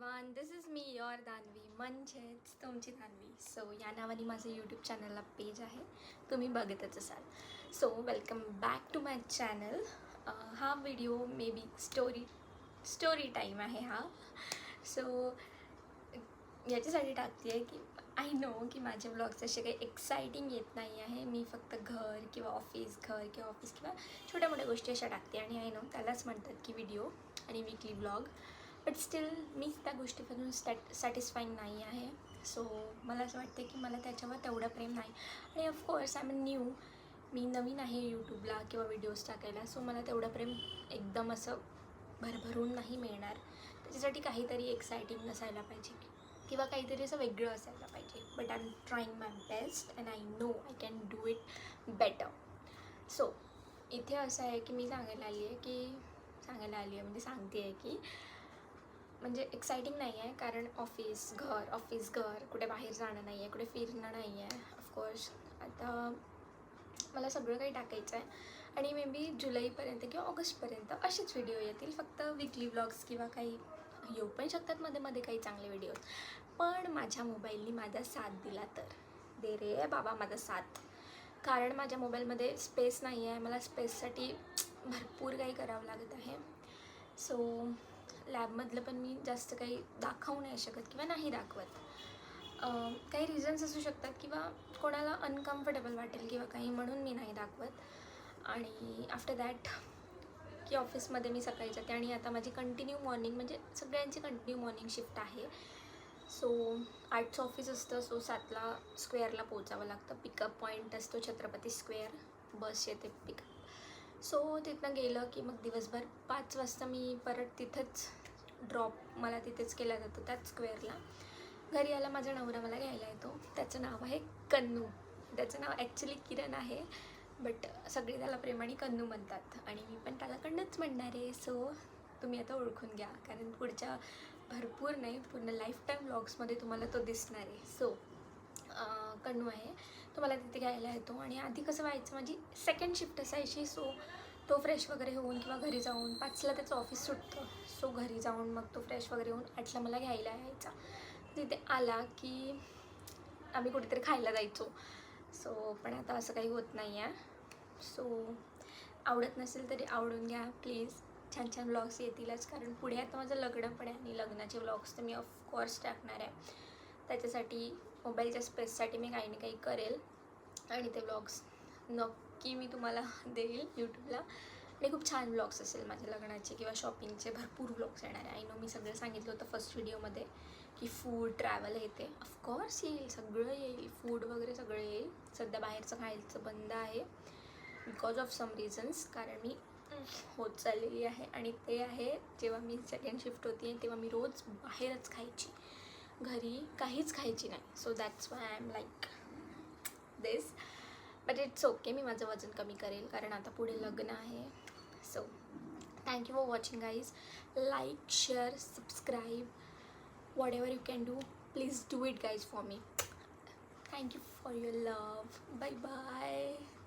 Everyone, this is मी your Danvi, म्हणजेच तुमची दानवी. सो या नावाने माझं यूट्यूब चॅनलला पेज आहे, तुम्ही बघतच असाल. So welcome back to my channel. हा video may be story time आहे हा. सो याच्यासाठी टाकते आहे की आय नो की माझे ब्लॉग्स असे काही एक्साइटिंग येत नाही आहे. मी फक्त घर किंवा ऑफिस किंवा छोट्या मोठ्या गोष्टी अशा टाकते आणि आय नो त्यालाच म्हणतात की व्हिडिओ आणि वीकली ब्लॉग. बट स्टील मी त्या गोष्टीपासून सॅटिस्फाईंग नाही आहे. सो मला असं वाटतं की मला त्याच्यावर तेवढं प्रेम नाही. आणि ऑफकोर्स आय एम न्यू, मी नवीन आहे यूट्यूबला किंवा व्हिडिओज टाकायला. सो मला तेवढं प्रेम एकदम असं भरभरून नाही मिळणार. त्याच्यासाठी काहीतरी एक्साइटिंग नसायला पाहिजे किंवा काहीतरी असं वेगळं असायला पाहिजे. But I am trying my best and I know I can do it better. So इथे असं आहे की मी सांगायला आली आहे म्हणजे सांगते आहे की म्हणजे एक्साइटिंग नाही आहे, कारण ऑफिस घर कुठे बाहेर जाणं नाही आहे, कुठे फिरणं नाही आहे. ऑफकोर्स आता मला सगळं काही टाकायचं आहे आणि मे बी जुलैपर्यंत किंवा ऑगस्टपर्यंत असेच व्हिडिओ येतील. फक्त वीकली व्लॉग्स किंवा काही येऊ पण शकतात मध्ये काही चांगले व्हिडिओज. पण माझ्या मोबाईलनी माझा साथ दिला तर दे रे बाबा माझा साथ. कारण माझ्या मोबाईलमध्ये स्पेस नाही आहे, मला स्पेससाठी भरपूर काही करावं लागत आहे. सो लॅबमधलं पण मी जास्त काही दाखवू नाही शकत किंवा नाही दाखवत. काही रिझन्स असू शकतात किंवा कोणाला अनकम्फर्टेबल वाटेल किंवा काही, म्हणून मी नाही दाखवत. आणि आफ्टर दॅट की ऑफिसमध्ये मी सकाळी जाते आणि आता माझी कंटिन्यू मॉर्निंग म्हणजे सगळ्यांची कंटिन्यू मॉर्निंग शिफ्ट आहे. सो 8चं ऑफिस असतं. सो 7ला स्क्वेअरला पोचावं लागतं. पिकअप पॉईंट असतो छत्रपती स्क्वेअर, बस येते पिकअप. सो तिथनं गेलं की मग दिवसभर 5 वाजता मी परत तिथंच ड्रॉप मला तिथेच केला जातो त्याच स्क्वेअरला. घरी यायला माझा नवरा मला घ्यायला येतो. त्याचं नाव आहे कन्नू. त्याचं नाव ॲक्च्युली किरण आहे, बट सगळे त्याला प्रेमाने कन्नू म्हणतात आणि मी पण त्याला कन्नूच म्हणणार आहे. सो तुम्ही आता ओळखून घ्या, कारण पुढच्या भरपूर नाही पूर्ण लाईफटाईम व्लॉग्समध्ये तुम्हाला तो दिसणार आहे. सो कन्नू आहे, तो मला तिथे घ्यायला येतो. आणि आधी कसं व्हायचं, माझी सेकंड शिफ्ट असायची. सो तो फ्रेश वगैरे होऊन किंवा घरी जाऊन 5ला त्याचं ऑफिस सुटतं. सो घरी जाऊन मग तो फ्रेश वगैरे होऊन 8ला मला घ्यायला यायचा. तिथे आला की आम्ही कुठेतरी खायला जायचो. सो पण आता असं काही होत नाही आहे. सो आवडत नसेल तरी आवडून घ्या प्लीज. छान छान व्लॉग्स येतीलच, कारण पुढे आता माझं लग्न पण आहे आणि लग्नाचे व्लॉग्स तर मी ऑफकोर्स टाकणार आहे. त्याच्यासाठी मोबाईलच्या स्पेससाठी मी काही ना काही करेल आणि ते व्लॉग्स नक्की मी तुम्हाला देईल यूट्यूबला. आणि खूप छान व्लॉग्स असेल माझ्या लग्नाचे किंवा शॉपिंगचे भरपूर व्लॉग्स येणार आहे. आय नो मी सगळं सांगितलं होतं फर्स्ट व्हिडिओमध्ये की फूड ट्रॅव्हल येते. ऑफकोर्स येईल, सगळं येईल, फूड वगैरे सगळं येईल. सध्या बाहेरचं खायचं बंद आहे बिकॉज ऑफ सम रिझन्स, कारण मी होत चाललेली आहे. आणि ते आहे जेव्हा मी सेकंड शिफ्ट होती तेव्हा मी रोज बाहेरच खायची, घरी काहीच खायची नाही. So that's why I am like this. But it's okay, मी माझं वजन कमी करेल कारण आता पुढे लग्न आहे. So thank you for watching guys. Like, share, subscribe, whatever you can do, please do it guys for me. Thank you for your love. Bye bye.